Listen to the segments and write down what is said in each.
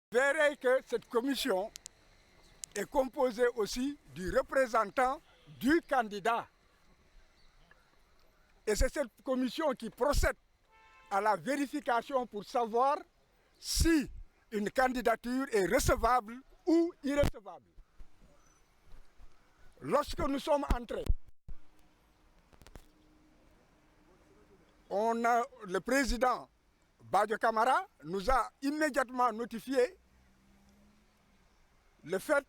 Vous verrez que cette commission est composée aussi du représentant du candidat. Et c'est cette commission qui procède à la vérification pour savoir si une candidature est recevable ou irrecevable. Lorsque nous sommes entrés, le président Badio Camara nous a immédiatement notifié le fait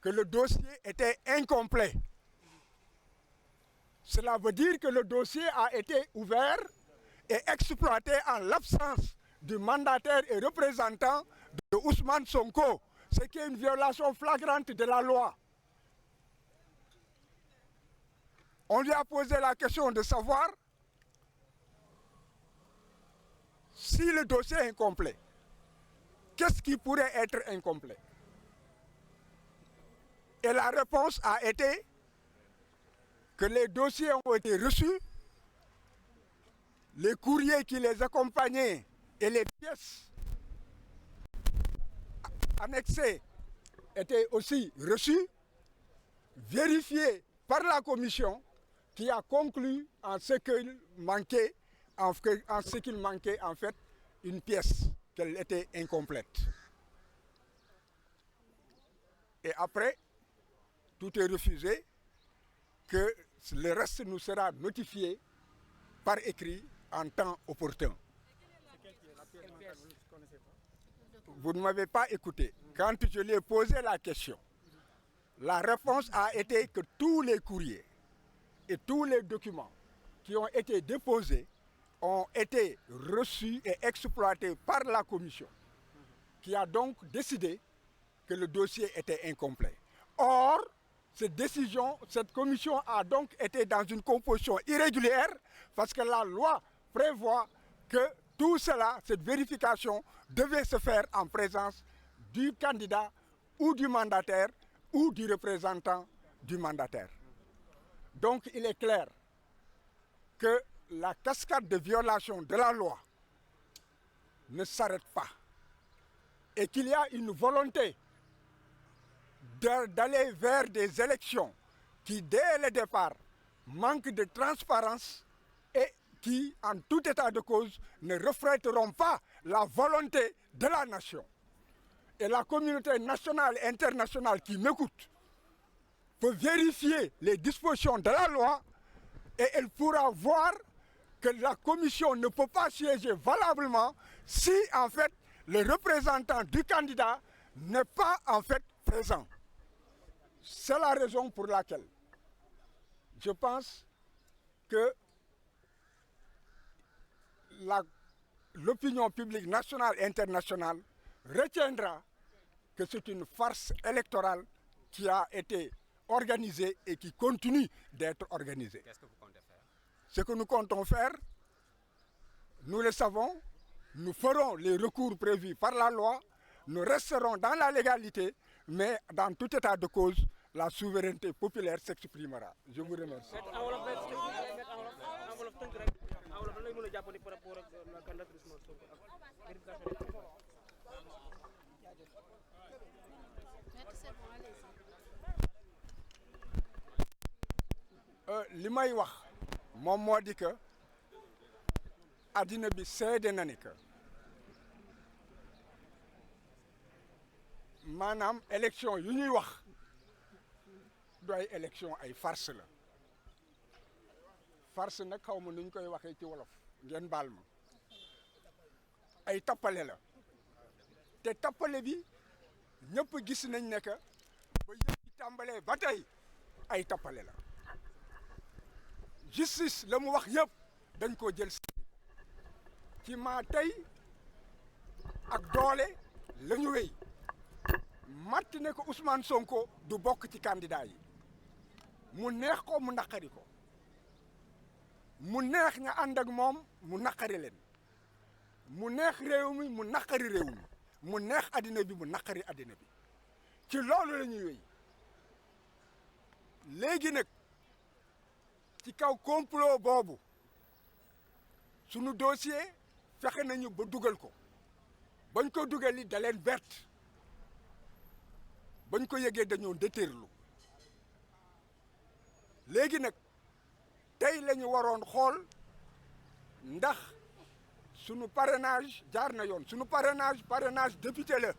que le dossier était incomplet. Cela veut dire que le dossier a été ouvert et exploité en l'absence du mandataire et représentant de Ousmane Sonko, ce qui est une violation flagrante de la loi. On lui a posé la question de savoir si le dossier est incomplet. Qu'est-ce qui pourrait être incomplet? Et la réponse a été que les dossiers ont été reçus, les courriers qui les accompagnaient et les pièces annexées étaient aussi reçus, vérifiés par la commission qui a conclu en ce qu'il manquait en fait une pièce, qu'elle était incomplète. Et après, tout est refusé, que le reste nous sera notifié par écrit en temps opportun. Vous ne m'avez pas écouté. Quand je lui ai posé la question, la réponse a été que tous les courriers et tous les documents qui ont été déposés ont été reçus et exploités par la commission, qui a donc décidé que le dossier était incomplet. Or, cette commission a donc été dans une composition irrégulière parce que la loi prévoit que tout cela, cette vérification, devait se faire en présence du candidat ou du mandataire ou du représentant du mandataire. Donc il est clair que la cascade de violation de la loi ne s'arrête pas et qu'il y a une volonté d'aller vers des élections qui, dès le départ, manquent de transparence et qui, en tout état de cause, ne reflèteront pas la volonté de la nation. Et la communauté nationale et internationale qui m'écoute peut vérifier les dispositions de la loi et elle pourra voir que la commission ne peut pas siéger valablement si, en fait, le représentant du candidat n'est pas, en fait, présent. C'est la raison pour laquelle je pense que l'opinion publique nationale et internationale retiendra que c'est une farce électorale qui a été organisée et qui continue d'être organisée. Qu'est-ce que vous comptez faire? Ce que nous comptons faire, nous le savons, nous ferons les recours prévus par la loi, nous resterons dans la légalité, mais dans tout état de cause, la souveraineté populaire s'exprimera. Je vous remercie. li may wax moom moo di que addina bi seede na ni que maanaam élection yu ñuy wax du ay élection ay farce la farce nag xaw ma nu ñu koy waxee ci wolof ngeen baal ma ay tappale la te tappale bi ñëpp gis nañ ne que ba yëpp ci tàmbalee ba tey ay tappale la justice la mu wax yëpp dañ koo jël ci maa tey ak doole la ñu wéy matt ne ko Ousmane Sonko du bokk ci candidat yi mu neex ko mu naqari ko mu neex ña ànd ak moom mu naqari leen mu neex réew mi mu naqari réew mi mu neex addina bi mu naqari addina bi ci loolu la ñuy wéy léegi nag ci kaw complot boobu sunu dossier fexe nañu ba dugal ko bañ ko dugal li da leen bett bañ ko yëgee dañoo déterlu léegi nag tey la ñu waroon xool ndax sunu parrainage jaar na yoon sunu parrainage député la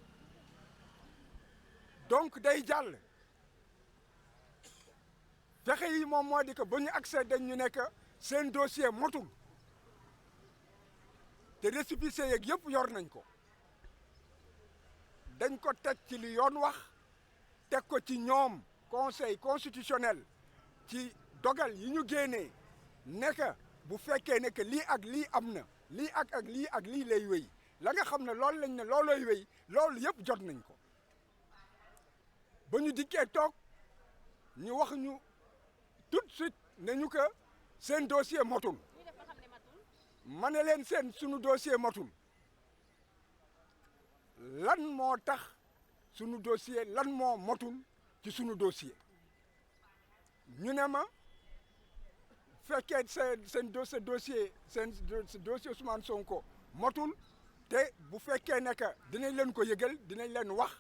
donc day jàll fexe yi moom moo di que ba ñu accès dañ ñu nekk seen dossier motul te récépissé yeeg yëpp yor nañ ko dañ ko teg ci li yoon wax teg ko ci ñoom conseil constitutionnel ci dogal yi ñu génnee nekk bu fekkee ne que lii ak lii am na lii ak lii lay wéy la nga xam ne loolu lañ ne loolooy wéy loolu yëpp jot nañ ko ba ñu dikkee toog ñu wax ñu tout de suite ne ñu que seen dossier motul ma ne leen sunu dossier motul lan moo tax sunu dossier lan moo motul ci sunu dossier ñu ne ma fekkee seen dossier Ousmane Sonko motul te bu fekkee ne que dinañ leen ko yëgal dinañ leen wax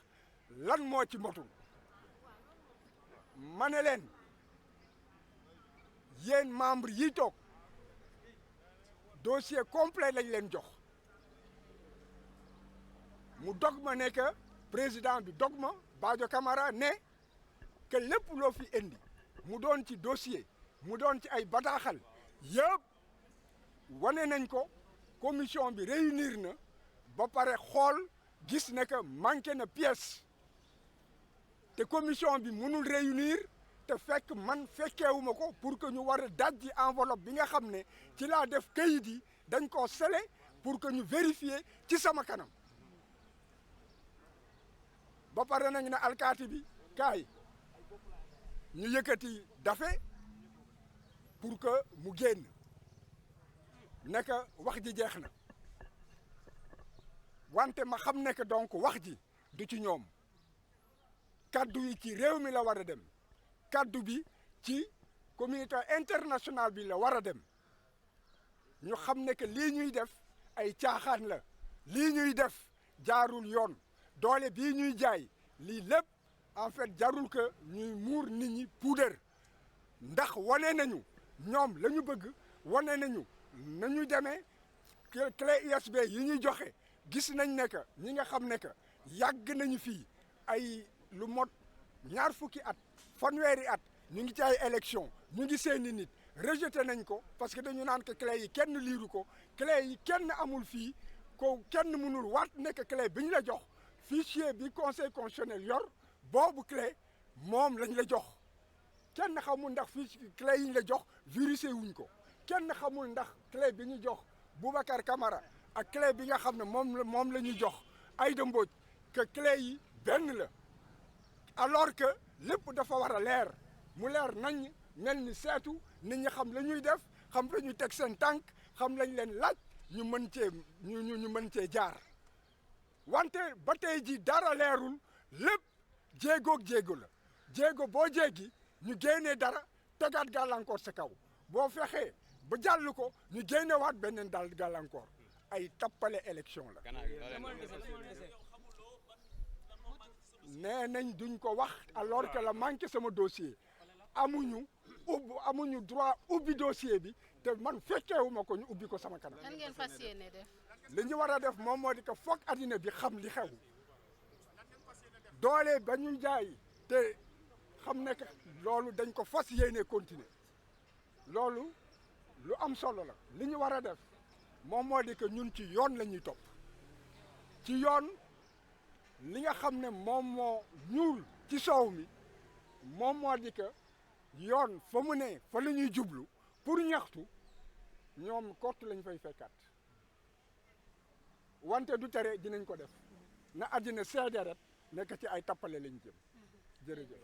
lan moo ci motul ma ne leen yéen membre yi toog dossier complet lañ leen jox mu dog ma ne que président bi dog ma Badio Camara ne que lépp loo fi indi mu doon ci dossier mu doon ci ay bataaxal yëpp wane nañ ko commission bi réunir na ba pare xool gis ne que manqué na pièce te commission bi mënul réunir te fekk man fekkeewuma ko pour que ñu war a dajji enveloppe bi nga xam ne ci laa def kayit yi dañ koo scellé pour que ñu vérifier ci sama kanam ba pare nañ ne alkaati bi kaay ñu yëkkati dafe pour que mu génn nekk wax ji jeex na wante ma xam ne que donc wax ji du ci ñoom kaddu yi ci réew mi la war a dem kaddu bi ci communauté internationale bi la war a dem ñu xam ne que lii ñuy def ay caaxaan la lii ñuy def jaarul yoon doole bii ñuy jaay lii lépp en fait jarul que ñuy muur nit ñi puudar ndax wane nañu ñoom la ñu bëgg wane nañu nañu demee clé USB yi ñuy joxe gis nañ ne que ñi nga xam ne que yàgg nañu fii ay lu mot ñaar fukki at fanweeri at ñu ngi ci ay élection ñu ngi seeni nit rejeté nañ ko parce que dañu naan que clé yi kenn liiru ko clé yi kenn amul fii ko kenn mënul waat nekk clé bi ñu la jox fichier bi conseil constitutionnel yor boobu clé moom lañ la jox kenn xamul ndax fii clé yi ñu la jox virusé wuñ ko kenn xamul ndax clé bi ñu jox Boubacar Camara ak clé bi nga xam ne moom la ñu jox Aïda Mbodj que clé yi benn la alors que lépp dafa war a leer mu leer nañ mel ni seetu nit ñi xam la ñuy def xam la ñuy teg seen tànk xam lañ leen laaj ñu mën cee ñu mën cee jaar wante ba tey ji dara leerul lépp jéegoog jéego la jéego boo jéegi ñu génnee dara tegaat gàllankoor sa kaw boo fexee ba jàll ko ñu génnewaat beneen daal gàllankoor ay tappale élection la nee nañ duñ ko wax alors que la manqué sama dossier amuñu droit ubbi dossier bi te man fekkeewuma ko ñu ubbi ko sama kanam. lan ngeen fas yéene def. li ñu war a def moom moo di que foog addina bi xam li xew doole ba ñu jaay te xam ne que loolu dañ ko fas yéene continuer loolu lu am solo la li ñu war a def moom moo di que ñun ci yoon la ñuy topp ci yoon li nga xam ne moom moo ñuul ci soow mi moom moo di que yoon fa mu ne fa la ñuy jublu pour ñaxtu ñoom kott lañ fay fekkaat wante du tere dinañ ko def na àddina seede rek nekk ci ay tappale lañ jëm jërëjëf.